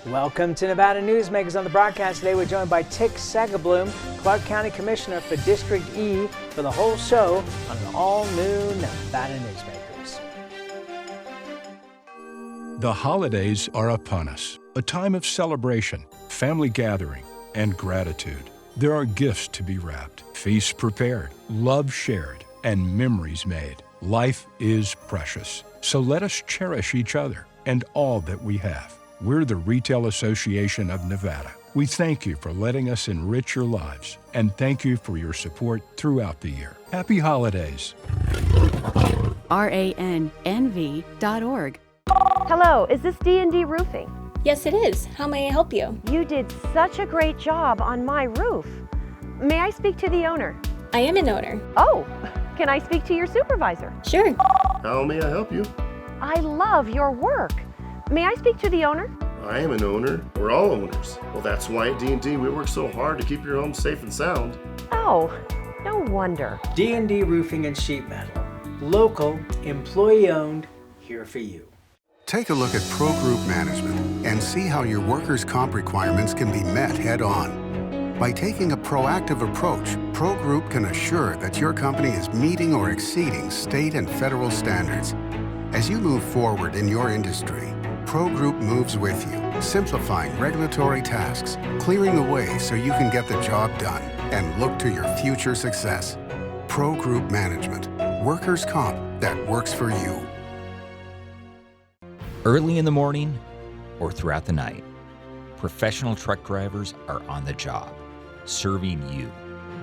Welcome to Nevada Newsmakers. On the broadcast today, we're joined by Segerblom, Clark County Commissioner for District E, for the whole show on an all-new Nevada Newsmakers. The holidays are upon us, a time of celebration, family gathering, and gratitude. There are gifts to be wrapped, feasts prepared, love shared, and memories made. Life is precious, so let us cherish each other and all that we have. We're the Retail Association of Nevada. We thank you for letting us enrich your lives, and thank you for your support throughout the year. Happy holidays. RANNV.org. Hello, is this D&D Roofing? Yes, it is. How may I help you? You did such a great job on my roof. May I speak to the owner? I am an owner. Oh, can I speak to your supervisor? Sure. How may I help you? I love your work. May I speak to the owner? I am an owner. We're all owners. Well, that's why at D&D we work so hard to keep your home safe and sound. Oh, no wonder. D&D Roofing and Sheet Metal. Local, employee-owned, here for you. Take a look at Pro Group Management and see how your workers' comp requirements can be met head-on. By taking a proactive approach, Pro Group can assure that your company is meeting or exceeding state and federal standards. As you move forward in your industry, Pro Group moves with you, simplifying regulatory tasks, clearing the way so you can get the job done and look to your future success. Pro Group Management, workers' comp that works for you. Early in the morning or throughout the night, professional truck drivers are on the job, serving you,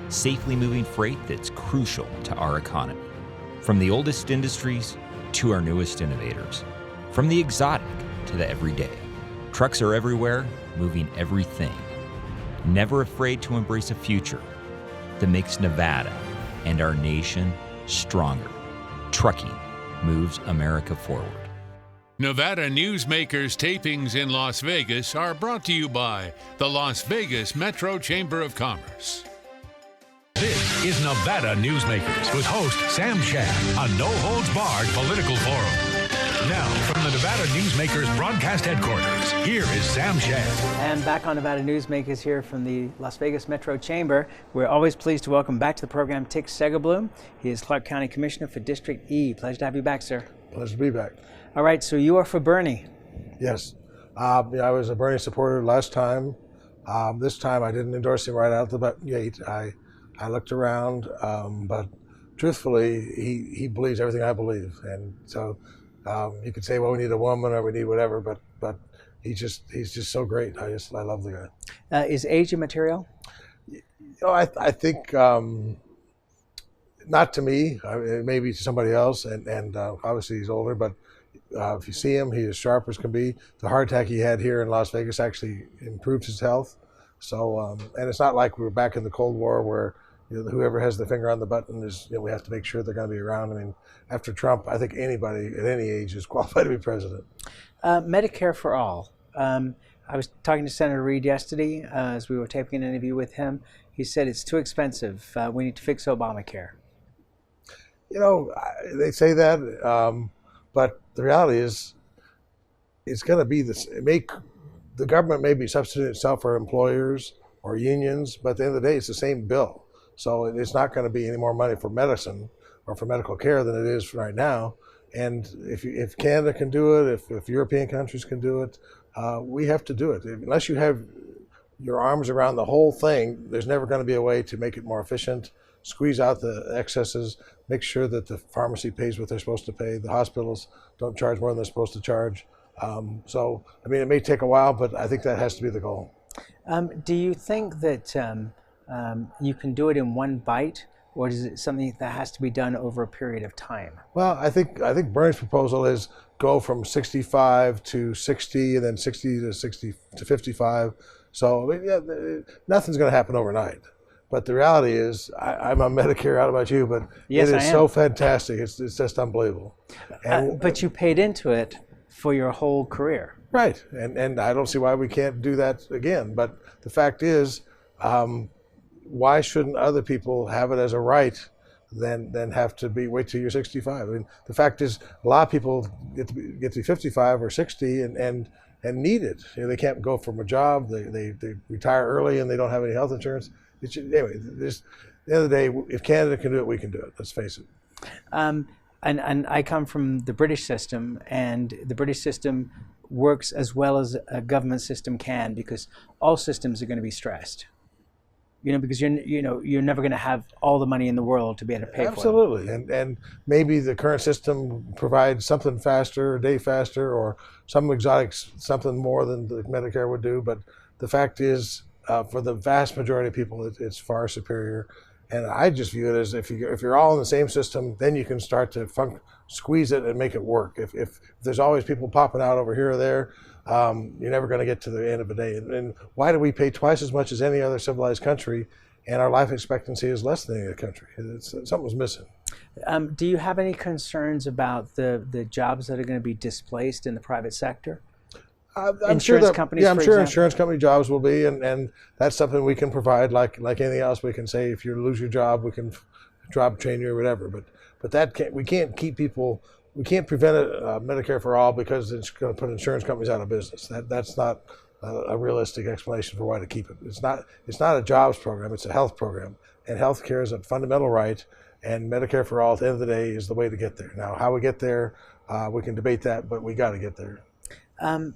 safely moving freight that's crucial to our economy. From the oldest industries to our newest innovators, from the exotic to the everyday. Trucks are everywhere, moving everything. Never afraid to embrace a future that makes Nevada and our nation stronger. Trucking moves America forward. Nevada Newsmakers tapings in Las Vegas are brought to you by the Las Vegas Metro Chamber of Commerce. This is Nevada Newsmakers with host Sam Shad, a no-holds-barred political forum. Now, from the Nevada Newsmakers broadcast headquarters, here is Sam Shad. And back on Nevada Newsmakers here from the Las Vegas Metro Chamber. We're always pleased to welcome back to the program Segerblom. He is Clark County Commissioner for District E. Pleasure to have you back, sir. Pleasure to be back. All right, so you are for Bernie. Yes. I was a Bernie supporter last time. This time I didn't endorse him right out the gate. I looked around, but truthfully, he believes everything I believe. And so you could say, well, we need a woman or we need whatever, but he's just so great. I love the guy. Is age immaterial? I think not to me. Maybe to somebody else. And obviously he's older, but if you see him, he's as sharp as can be. The heart attack he had here in Las Vegas actually improved his health. So, and it's not like we're back in the Cold War where whoever has the finger on the button is, we have to make sure they're going to be around. I mean, after Trump, I think anybody at any age is qualified to be president. Medicare for all. I was talking to Senator Reid yesterday as we were taping an interview with him. He said it's too expensive. We need to fix Obamacare. They say that, but the reality is it's going to be this. The government may be substituting itself for employers or unions, but at the end of the day, it's the same bill. So it's not going to be any more money for medicine or for medical care than it is right now. And if Canada can do it, if European countries can do it, we have to do it. Unless you have your arms around the whole thing, there's never going to be a way to make it more efficient, squeeze out the excesses, make sure that the pharmacy pays what they're supposed to pay, the hospitals don't charge more than they're supposed to charge. So, I mean, it may take a while, but I think that has to be the goal. Do you think that you can do it in one bite, or is it something that has to be done over a period of time? Well, I think Bernie's proposal is go from 65 to 60, and then 60 to 55. So nothing's going to happen overnight. But the reality is, I'm on Medicare. I don't know about you, but yes, it is so fantastic. It's just unbelievable. But you paid into it for your whole career. Right, and I don't see why we can't do that again. But the fact is, why shouldn't other people have it as a right than have to wait till you're 65? I mean, the fact is, a lot of people get to be 55 or 60, and and need it. They can't go from a job. They retire early and they don't have any health insurance. Anyway, at the end of the day, if Canada can do it, we can do it. Let's face it. And I come from the British system, and the British system works as well as a government system can, because all systems are going to be stressed. Because you're never going to have all the money in the world to be able to pay for it. Absolutely, and maybe the current system provides something faster, a day faster, or some exotic something more than the Medicare would do. But the fact is, for the vast majority of people, it's far superior. And I just view it as if you're all in the same system, then you can start to squeeze it and make it work. If there's always people popping out over here or there, you're never going to get to the end of the day. And why do we pay twice as much as any other civilized country, and our life expectancy is less than any other country? Something's missing. Do you have any concerns about the jobs that are going to be displaced in the private sector? I'm sure insurance company jobs will be, and that's something we can provide. Like anything else, we can say if you lose your job, we can job train you or whatever. But we can't keep people. We can't prevent Medicare for all because it's going to put insurance companies out of business. That's not a realistic explanation for why to keep it. It's not a jobs program. It's a health program, and health care is a fundamental right. And Medicare for all, at the end of the day, is the way to get there. Now, how we get there, we can debate that, but we got to get there.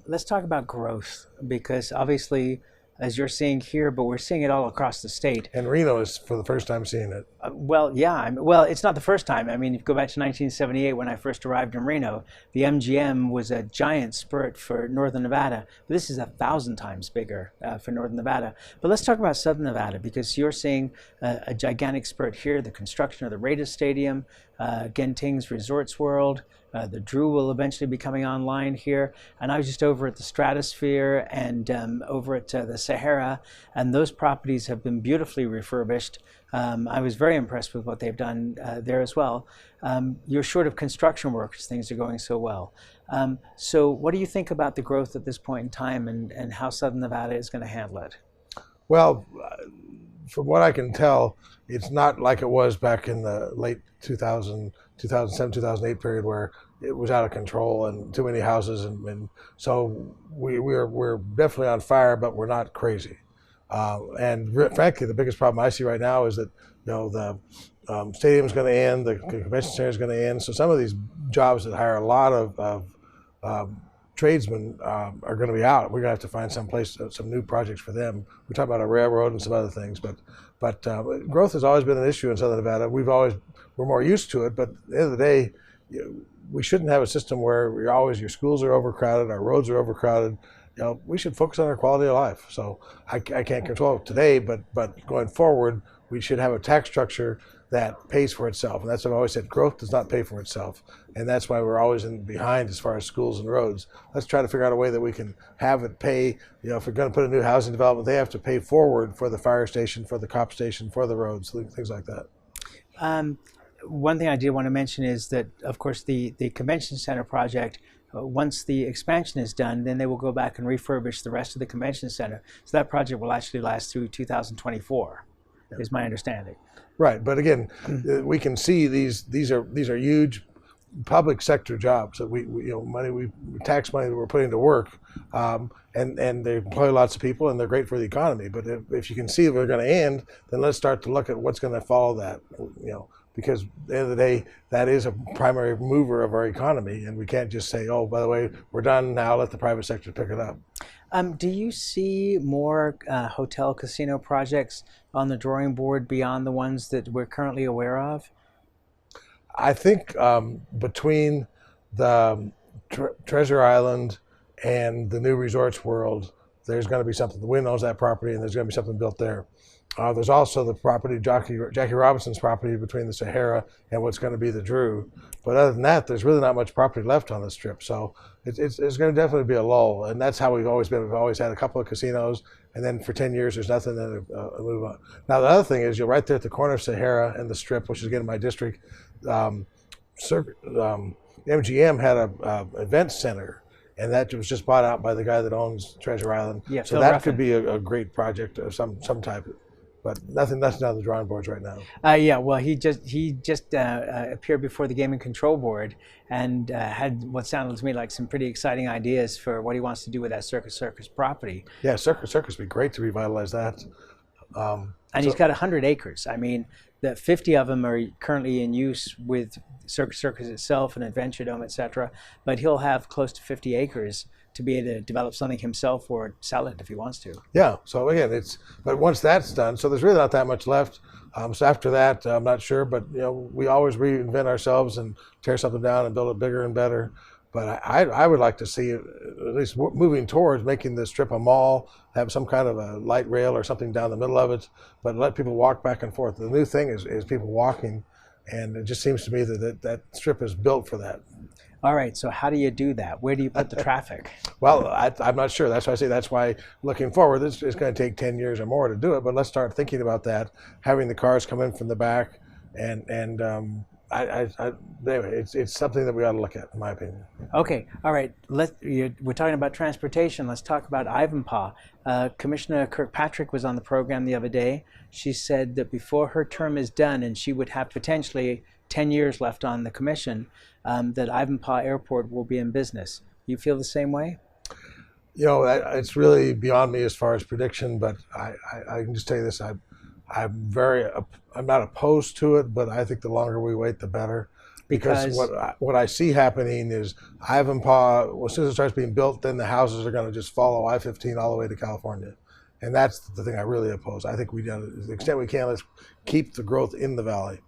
Let's talk about growth, because obviously, as you're seeing here, but we're seeing it all across the state. And Reno is for the first time seeing it. Well, yeah. Well, it's not the first time. I mean, if you go back to 1978 when I first arrived in Reno, the MGM was a giant spurt for Northern Nevada. But this is 1,000 times bigger for Northern Nevada. But let's talk about Southern Nevada, because you're seeing a gigantic spurt here, the construction of the Raiders Stadium, Genting's Resorts World. The Drew will eventually be coming online here. And I was just over at the Stratosphere and over at the Sahara, and those properties have been beautifully refurbished. I was very impressed with what they've done there as well. You're short of construction workers, things are going so well. So what do you think about the growth at this point in time, and how Southern Nevada is going to handle it? Well, from what I can tell, it's not like it was back in the late 2007, 2008 period where it was out of control and too many houses. And so we're definitely on fire, but we're not crazy. Frankly, the biggest problem I see right now is that the stadium's going to end, the convention center is going to end. So some of these jobs that hire a lot of tradesmen are going to be out. We're going to have to find some new projects for them. We talk about a railroad and some other things, but growth has always been an issue in Southern Nevada. We're more used to it, but at the end of the day, we shouldn't have a system where your schools are overcrowded, our roads are overcrowded. We should focus on our quality of life. So I can't control it today, but going forward, we should have a tax structure that pays for itself. And that's what I've always said, growth does not pay for itself. And that's why we're always behind as far as schools and roads. Let's try to figure out a way that we can have it pay, if we're going to put a new housing development, they have to pay forward for the fire station, for the cop station, for the roads, things like that. One thing I did want to mention is that, of course, the convention center project, once the expansion is done, then they will go back and refurbish the rest of the convention center. So that project will actually last through 2024, is my understanding. Right, but again, we can see these are huge public sector jobs that we tax money that we're putting to work, and they employ lots of people and they're great for the economy. But if you can see they're going to end, then let's start to look at what's going to follow that. Because at the end of the day, that is a primary mover of our economy, and we can't just say, oh, by the way, we're done now, let the private sector pick it up. Do you see more hotel casino projects on the drawing board beyond the ones that we're currently aware of? I think between the Treasure Island and the new Resorts World, there's going to be something. The wind owns that property, and there's going to be something built there. There's also the property, Jackie Robinson's property between the Sahara and what's going to be the Drew. But other than that, there's really not much property left on the Strip. So it's going to definitely be a lull. And that's how we've always been. We've always had a couple of casinos, and then for 10 years, there's nothing, then a move on. Now, the other thing is, you're right there at the corner of Sahara and the Strip, which is, again, my district. MGM had an event center, and that was just bought out by the guy that owns Treasure Island. Yeah, so that could be a great project of some type. But nothing on the drawing boards right now. Yeah, well, he just appeared before the Gaming Control Board and had what sounded to me like some pretty exciting ideas for what he wants to do with that Circus property. Yeah, Circus would be great to revitalize that. And he's got 100 acres. I mean, the 50 of them are currently in use with Circus itself and Adventure Dome, etc. But he'll have close to 50 acres to be able to develop something himself or sell it if he wants to. Yeah. So again, but once that's done, so there's really not that much left. So after that, I'm not sure, but we always reinvent ourselves and tear something down and build it bigger and better. But I would like to see at least moving towards making the strip a mall, have some kind of a light rail or something down the middle of it, but let people walk back and forth. The new thing is people walking, and it just seems to me that strip is built for that. All right, so how do you do that? Where do you put the traffic? Well, I'm not sure. That's why looking forward, it's going to take 10 years or more to do it, but let's start thinking about that, having the cars come in from the back, and anyway, it's something that we ought to look at, in my opinion. Okay, all right. We're talking about transportation. Let's talk about Ivanpah. Commissioner Kirkpatrick was on the program the other day. She said that before her term is done, and she would have potentially 10 years left on the commission, that Ivanpah Airport will be in business. You feel the same way? It's really beyond me as far as prediction, but I can just tell you this: I'm not opposed to it, but I think the longer we wait, the better. Because what I see happening is Ivanpah, as soon as it starts being built, then the houses are going to just follow I-15 all the way to California. And that's the thing I really oppose. I think to the extent we can, let's keep the growth in the valley.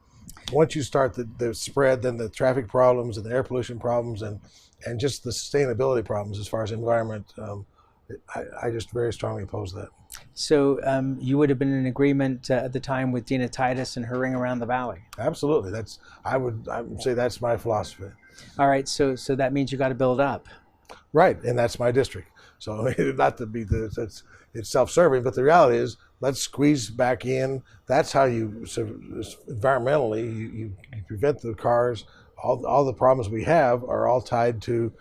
Once you start the spread, then the traffic problems and the air pollution problems and just the sustainability problems as far as environment, I just very strongly oppose that. So you would have been in agreement at the time with Dina Titus and her Ring Around the Valley? Absolutely. I would say that's my philosophy. All right. So that means you got to build up. Right, and that's my district. So not to be it's self-serving, but the reality is let's squeeze back in. That's how environmentally you prevent the cars. All the problems we have are all tied to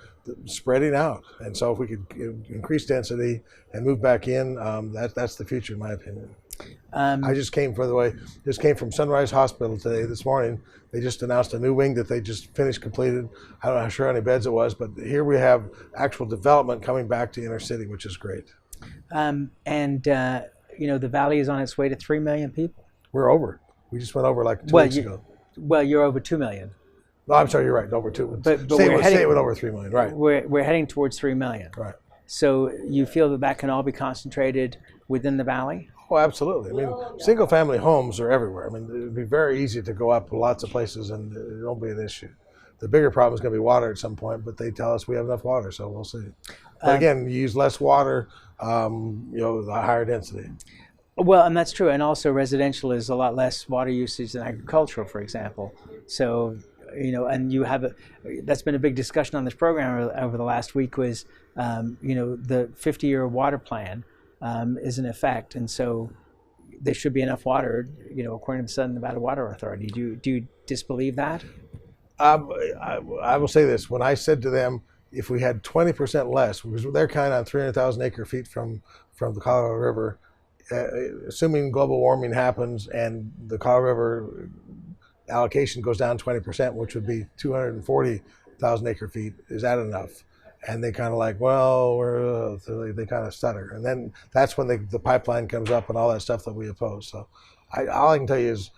spreading out, and so if we could increase density and move back in, that's the future, in my opinion. I just came from Sunrise Hospital this morning. They just announced a new wing that they just completed. I don't know how many beds it was, but here we have actual development coming back to inner city, which is great. The valley is on its way to 3 million people. We're over. We just went over like 2 weeks ago. Well, you're over 2 million. No, I'm sorry, you're right. Over 2. But stay with over 3 million, right? We're heading towards 3 million. Right. So you feel that can all be concentrated within the valley? Oh, absolutely. I mean, single-family homes are everywhere. I mean, it would be very easy to go up lots of places, and it won't be an issue. The bigger problem is going to be water at some point, but they tell us we have enough water, so we'll see. But again, you use less water, the higher density. Well, and that's true. And also residential is a lot less water usage than agricultural, for example. So, and you have that's been a big discussion on this program over the last week was, the 50-year water plan is in effect. And so there should be enough water, according to the Southern Nevada Water Authority. Do you disbelieve that? I will say this. When I said to them, if we had 20% less, because they're kind of on 300,000 acre feet from the Colorado River, assuming global warming happens and the Colorado River allocation goes down 20%, which would be 240,000 acre feet, is that enough? And they kind of like, well, they kind of stutter. And then that's when the pipeline comes up and all that stuff that we oppose. So all I can tell you is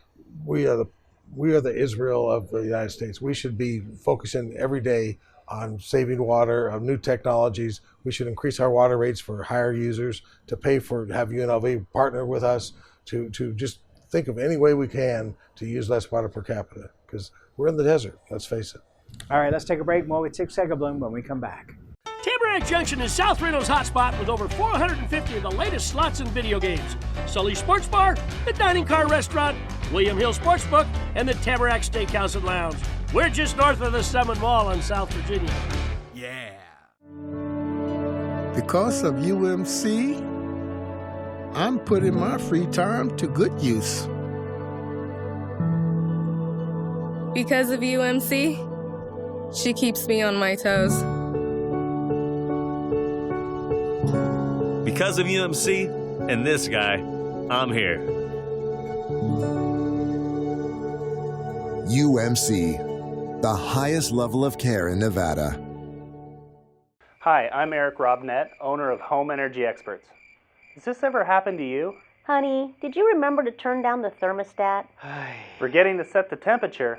we are the Israel of the United States. We should be focusing every day on saving water, on new technologies. We should increase our water rates for higher users, to have UNLV partner with us, to just think of any way we can to use less water per capita, because we're in the desert, let's face it. All right, let's take a break. More with Segerblom when we come back. Tamarack Junction is South Reno's hotspot with over 450 of the latest slots and video games. Sully's Sports Bar, the Dining Car Restaurant, William Hill Sportsbook, and the Tamarack Steakhouse and Lounge. We're just north of the Summit Mall in South Virginia. Yeah. Because of UMC, I'm putting my free time to good use. Because of UMC, she keeps me on my toes. Because of UMC and this guy, I'm here. UMC, the highest level of care in Nevada. Hi, I'm Eric Robnett, owner of Home Energy Experts. Has this ever happened to you? Honey, did you remember to turn down the thermostat? Forgetting to set the temperature?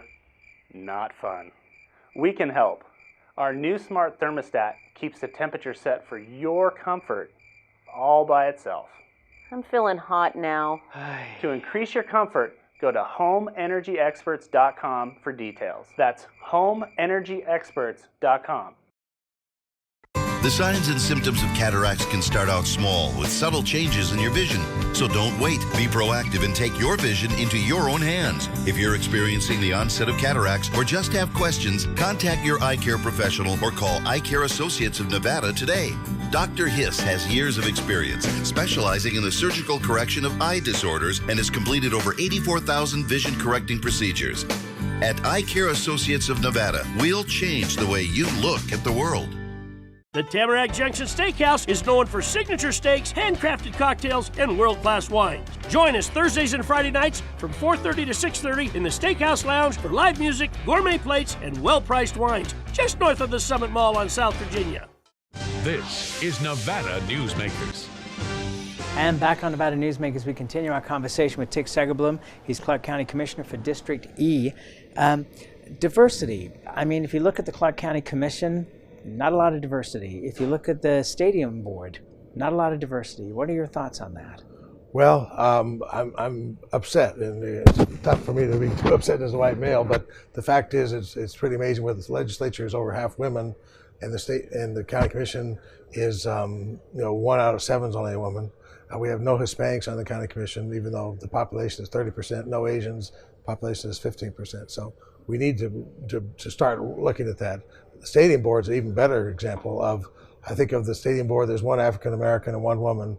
Not fun. We can help. Our new smart thermostat keeps the temperature set for your comfort all by itself. I'm feeling hot now. To increase your comfort, go to homeenergyexperts.com for details. That's homeenergyexperts.com. The signs and symptoms of cataracts can start out small with subtle changes in your vision. So don't wait. Be proactive and take your vision into your own hands. If you're experiencing the onset of cataracts or just have questions, contact your eye care professional or call Eye Care Associates of Nevada today. Dr. Hiss has years of experience specializing in the surgical correction of eye disorders and has completed over 84,000 vision correcting procedures. At Eye Care Associates of Nevada, we'll change the way you look at the world. The Tamarack Junction Steakhouse is known for signature steaks, handcrafted cocktails, and world-class wines. Join us Thursdays and Friday nights from 4:30 to 6:30 in the Steakhouse Lounge for live music, gourmet plates, and well-priced wines, just north of the Summit Mall on South Virginia. This is Nevada Newsmakers. And back on Nevada Newsmakers, we continue our conversation with Tick Segerblom. He's Clark County Commissioner for District E. Diversity. I mean, if you look at the Clark County Commission, not a lot of diversity. If you look at the stadium board, not a lot of diversity. What are your thoughts on that? Well, I'm upset, and it's tough for me to be too upset as a white male. But the fact is, it's pretty amazing. Where the legislature is over half women, and the state and the county commission is 1 out of 7 is only a woman. We have no Hispanics on the county commission, even though the population is 30%. No Asians. The population is 15%. So we need to start looking at that. The stadium board is an even better example of, I think of the stadium board, there's 1 African American and 1 woman.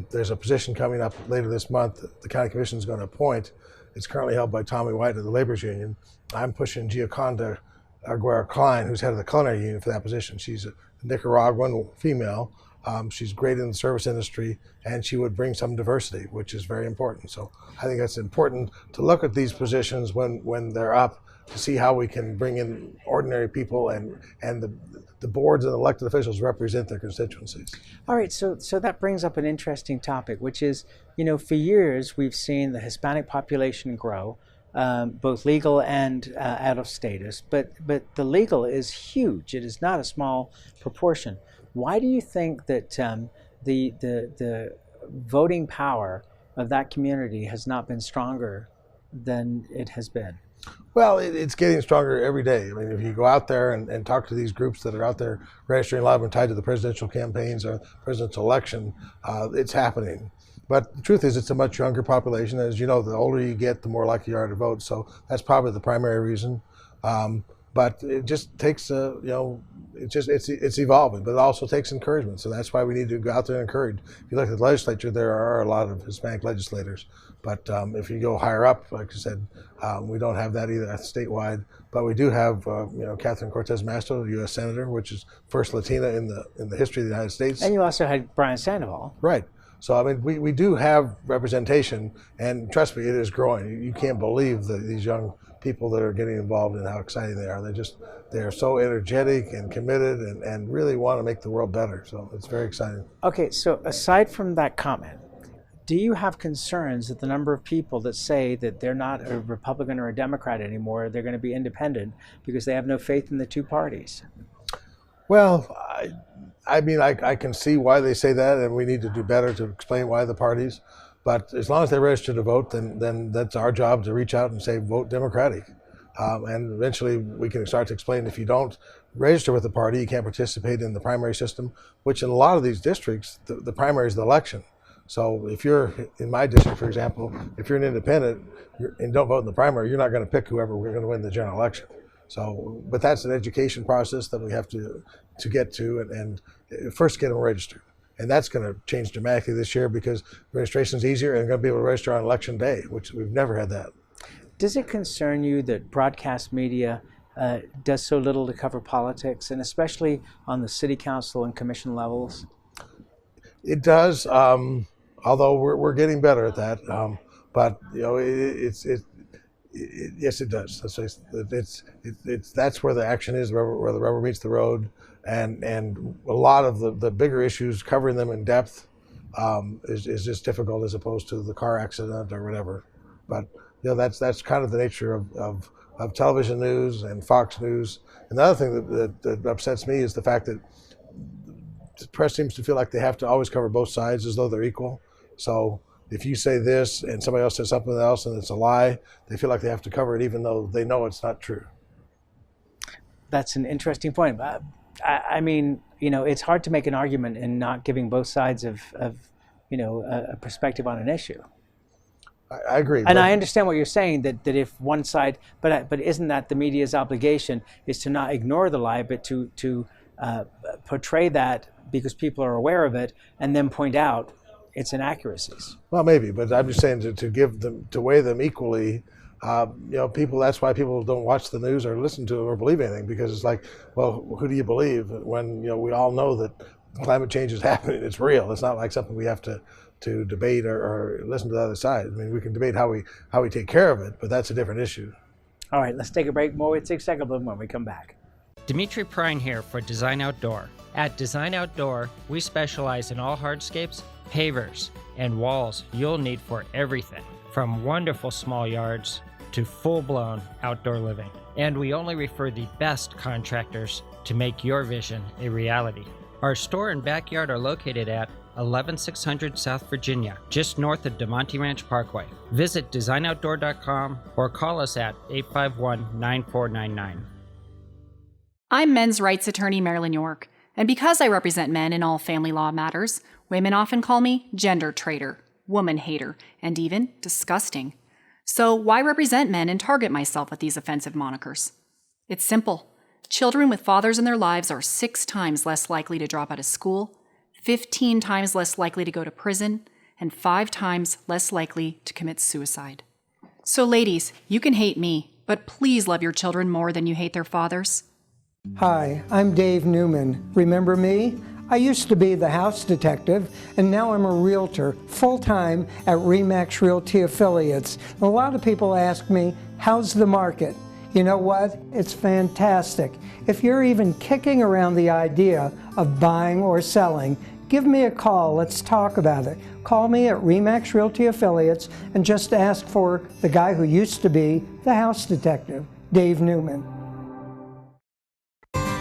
There's a position coming up later this month the county commission is going to appoint. It's currently held by Tommy White of the Labor's Union. I'm pushing Gioconda Aguirre Klein, who's head of the culinary union, for that position. She's a Nicaraguan female. She's great in the service industry, and she would bring some diversity, which is very important. So I think it's important to look at these positions when they're up, to see how we can bring in ordinary people and the boards and elected officials represent their constituencies. All right, so that brings up an interesting topic, which is, for years we've seen the Hispanic population grow, both legal and out of status, but the legal is huge. It is not a small proportion. Why do you think that the voting power of that community has not been stronger than it has been? Well, it's getting stronger every day. I mean, if you go out there and talk to these groups that are out there registering, a lot of them tied to the presidential campaigns or presidential election, it's happening. But the truth is, it's a much younger population. As you know, the older you get, the more likely you are to vote. So that's probably the primary reason. But it just takes, it's evolving, but it also takes encouragement. So that's why we need to go out there and encourage. If you look at the legislature, there are a lot of Hispanic legislators. But if you go higher up, like I said, we don't have that either statewide. But we do have, Catherine Cortez Masto, U.S. Senator, which is first Latina in the history of the United States. And you also had Brian Sandoval. Right. So, I mean, we do have representation, and trust me, it is growing. You can't believe these young people that are getting involved and how exciting they are. They are so energetic and committed and really want to make the world better. So it's very exciting. Okay, so aside from that comment, do you have concerns that the number of people that say that they're not a Republican or a Democrat anymore, they're going to be independent because they have no faith in the two parties? Well, I mean, I can see why they say that, and we need to do better to explain why the parties. But as long as they register to vote, then that's our job to reach out and say, vote Democratic. And eventually we can start to explain, if you don't register with the party, you can't participate in the primary system, which in a lot of these districts, the primary is the election. So if you're in my district, for example, if you're an independent and don't vote in the primary, you're not going to pick whoever we're going to win the general election. So, but that's an education process that we have to get to and first get them registered. And that's going to change dramatically this year because registration is easier and going to be able to register on election day, which we've never had that. Does it concern you that broadcast media does so little to cover politics, and especially on the city council and commission levels? It does, although we're getting better at that. But Yes, it does. That's where the action is, where the rubber meets the road, and a lot of the bigger issues, covering them in depth, is just difficult as opposed to the car accident or whatever. But that's kind of the nature of television news and Fox News. And the other thing that upsets me is the fact that the press seems to feel like they have to always cover both sides as though they're equal. So if you say this and somebody else says something else and it's a lie, they feel like they have to cover it even though they know it's not true. That's an interesting point. I mean, it's hard to make an argument in not giving both sides of a perspective on an issue. I agree. And I understand what you're saying, that if one side, but isn't that the media's obligation, is to not ignore the lie, but to portray that because people are aware of it and then point out its inaccuracies. Well, maybe, but I'm just saying to weigh them equally. People. That's why people don't watch the news or listen to it or believe anything, because it's like, well, who do you believe when we all know that climate change is happening? It's real. It's not like something we have to debate or listen to the other side. I mean, we can debate how we take care of it, but that's a different issue. All right, let's take a break. More with Segerblom when we come back. Dimitri Prine here for Design Outdoor. At Design Outdoor, we specialize in all hardscapes, pavers, and walls you'll need for everything, from wonderful small yards to full-blown outdoor living. And we only refer the best contractors to make your vision a reality. Our store and backyard are located at 11600 South Virginia, just north of DeMonte Ranch Parkway. Visit designoutdoor.com or call us at 851-9499. I'm men's rights attorney Marilyn York, and because I represent men in all family law matters, women often call me gender traitor, woman hater, and even disgusting. So why represent men and target myself with these offensive monikers? It's simple. Children with fathers in their lives are 6 times less likely to drop out of school, 15 times less likely to go to prison, and 5 times less likely to commit suicide. So ladies, you can hate me, but please love your children more than you hate their fathers. Hi, I'm Dave Newman. Remember me? I used to be the house detective, and now I'm a realtor, full-time at RE/MAX Realty Affiliates. And a lot of people ask me, how's the market? You know what? It's fantastic. If you're even kicking around the idea of buying or selling, give me a call. Let's talk about it. Call me at RE/MAX Realty Affiliates and just ask for the guy who used to be the house detective, Dave Newman.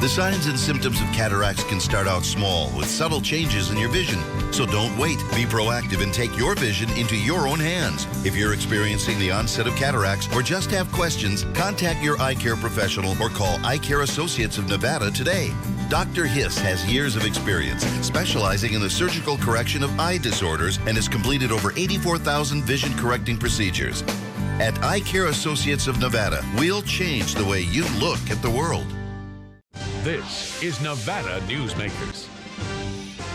The signs and symptoms of cataracts can start out small with subtle changes in your vision. So don't wait. Be proactive and take your vision into your own hands. If you're experiencing the onset of cataracts or just have questions, contact your eye care professional or call Eye Care Associates of Nevada today. Dr. Hiss has years of experience specializing in the surgical correction of eye disorders and has completed over 84,000 vision correcting procedures. At Eye Care Associates of Nevada, we'll change the way you look at the world. This is Nevada Newsmakers.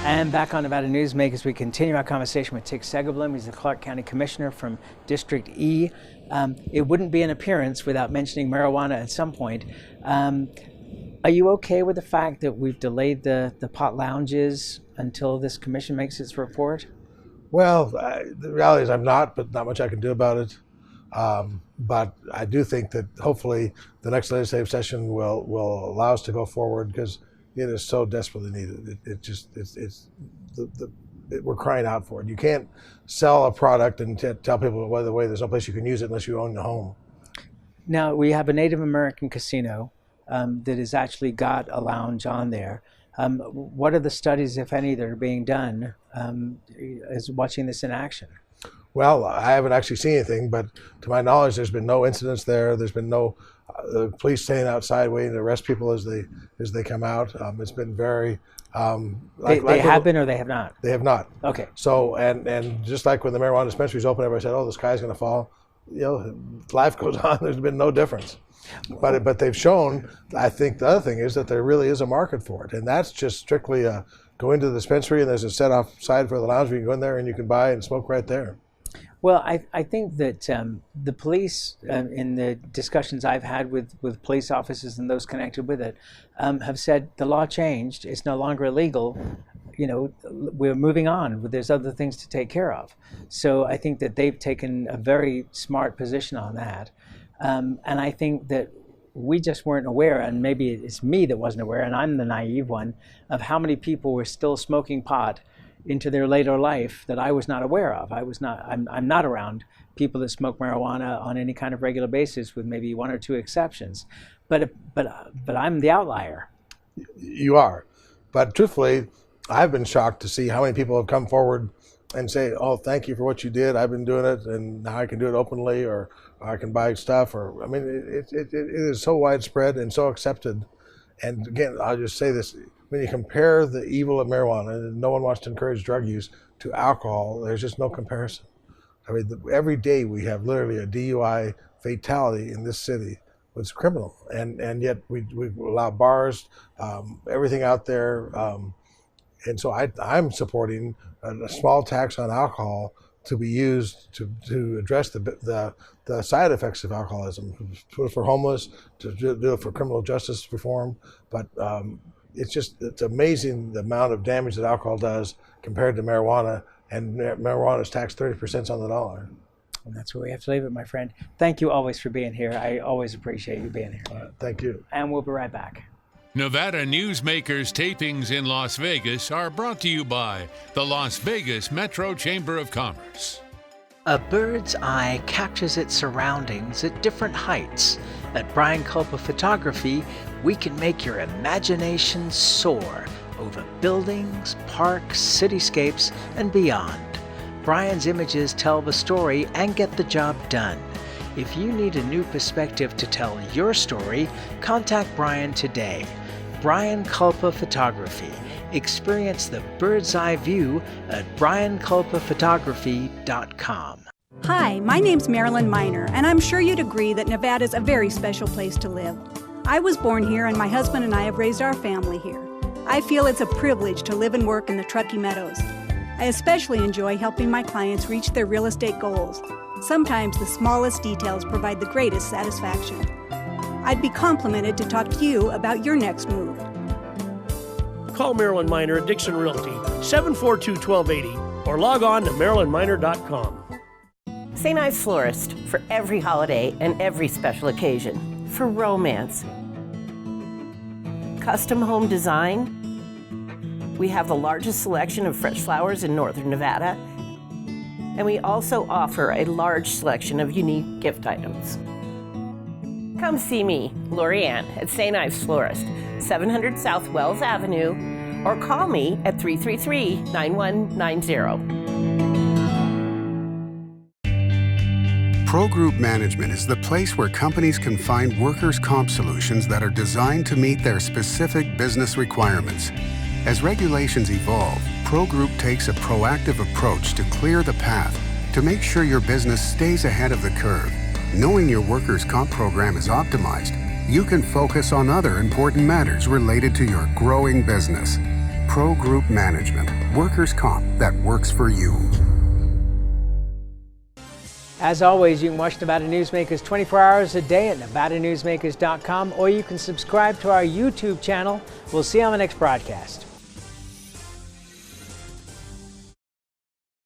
And back on Nevada Newsmakers, we continue our conversation with Segerblom. He's the Clark County Commissioner from District E. It wouldn't be an appearance without mentioning marijuana at some point. Are you okay with the fact that we've delayed the pot lounges until this commission makes its report? Well, the reality is I'm not, but not much I can do about it. But I do think that hopefully the next legislative session will allow us to go forward, because it is so desperately needed. We're crying out for it. You can't sell a product and tell people, by the way, there's no place you can use it unless you own the home. Now, we have a Native American casino that has actually got a lounge on there. What are the studies, if any, that are being done as watching this in action? Well, I haven't actually seen anything, but to my knowledge, there's been no incidents there. There's been no police staying outside waiting to arrest people as they come out. It's been very. They have been, or they have not? They have not. Okay. So and just like when the marijuana dispensaries opened, everybody said, "Oh, the sky's going to fall." Life goes on. There's been no difference. But they've shown. I think the other thing is that there really is a market for it, and that's just strictly go into the dispensary and there's a set off side for the lounge where you can go in there and you can buy and smoke right there. Well, I think that the police, in the discussions I've had with police officers and those connected with it, have said the law changed. It's no longer illegal. We're moving on. There's other things to take care of. So I think that they've taken a very smart position on that. And I think that we just weren't aware, and maybe it's me that wasn't aware, and I'm the naive one, of how many people were still smoking pot into their later life that I was not aware of. I'm not around people that smoke marijuana on any kind of regular basis, with maybe one or two exceptions. But I'm the outlier. You are. But truthfully, I've been shocked to see how many people have come forward and say, oh, thank you for what you did. I've been doing it, and now I can do it openly, or I can buy stuff. Or I mean, it is so widespread and so accepted. And again, I'll just say this. When you compare the evil of marijuana, and no one wants to encourage drug use, to alcohol, there's just no comparison. I mean, every day we have literally a DUI fatality in this city. It's criminal, and yet we allow bars, everything out there. And so I'm supporting a small tax on alcohol to be used to address the side effects of alcoholism, do it for homeless, to do it for criminal justice reform. But it's amazing the amount of damage that alcohol does compared to marijuana, and marijuana is taxed 30% on the dollar. And that's where we have to leave it, my friend. Thank you always for being here. I always appreciate you being here. Thank you. And we'll be right back. Nevada Newsmakers tapings in Las Vegas are brought to you by the Las Vegas Metro Chamber of Commerce. A bird's eye captures its surroundings at different heights. At Brian Culpa Photography, we can make your imagination soar over buildings, parks, cityscapes, and beyond. Brian's images tell the story and get the job done. If you need a new perspective to tell your story, contact Brian today. Brian Culpa Photography. Experience the bird's eye view at brianculpaphotography.com. Hi, my name's Marilyn Miner, and I'm sure you'd agree that Nevada's a very special place to live. I was born here, and my husband and I have raised our family here. I feel it's a privilege to live and work in the Truckee Meadows. I especially enjoy helping my clients reach their real estate goals. Sometimes the smallest details provide the greatest satisfaction. I'd be complimented to talk to you about your next move. Call Marilyn Miner at Dixon Realty, 742-1280, or log on to marilynminer.com. St. Ives Florist, for every holiday and every special occasion. For romance. Custom home design. We have the largest selection of fresh flowers in northern Nevada. And we also offer a large selection of unique gift items. Come see me, Lorianne, at St. Ives Florist, 700 South Wells Avenue, or call me at 333-9190. Pro Group Management is the place where companies can find workers' comp solutions that are designed to meet their specific business requirements. As regulations evolve, Pro Group takes a proactive approach to clear the path to make sure your business stays ahead of the curve. Knowing your workers' comp program is optimized, you can focus on other important matters related to your growing business. Pro Group Management, workers' comp that works for you. As always, you can watch Nevada Newsmakers 24 hours a day at nevadanewsmakers.com, or you can subscribe to our YouTube channel. We'll see you on the next broadcast.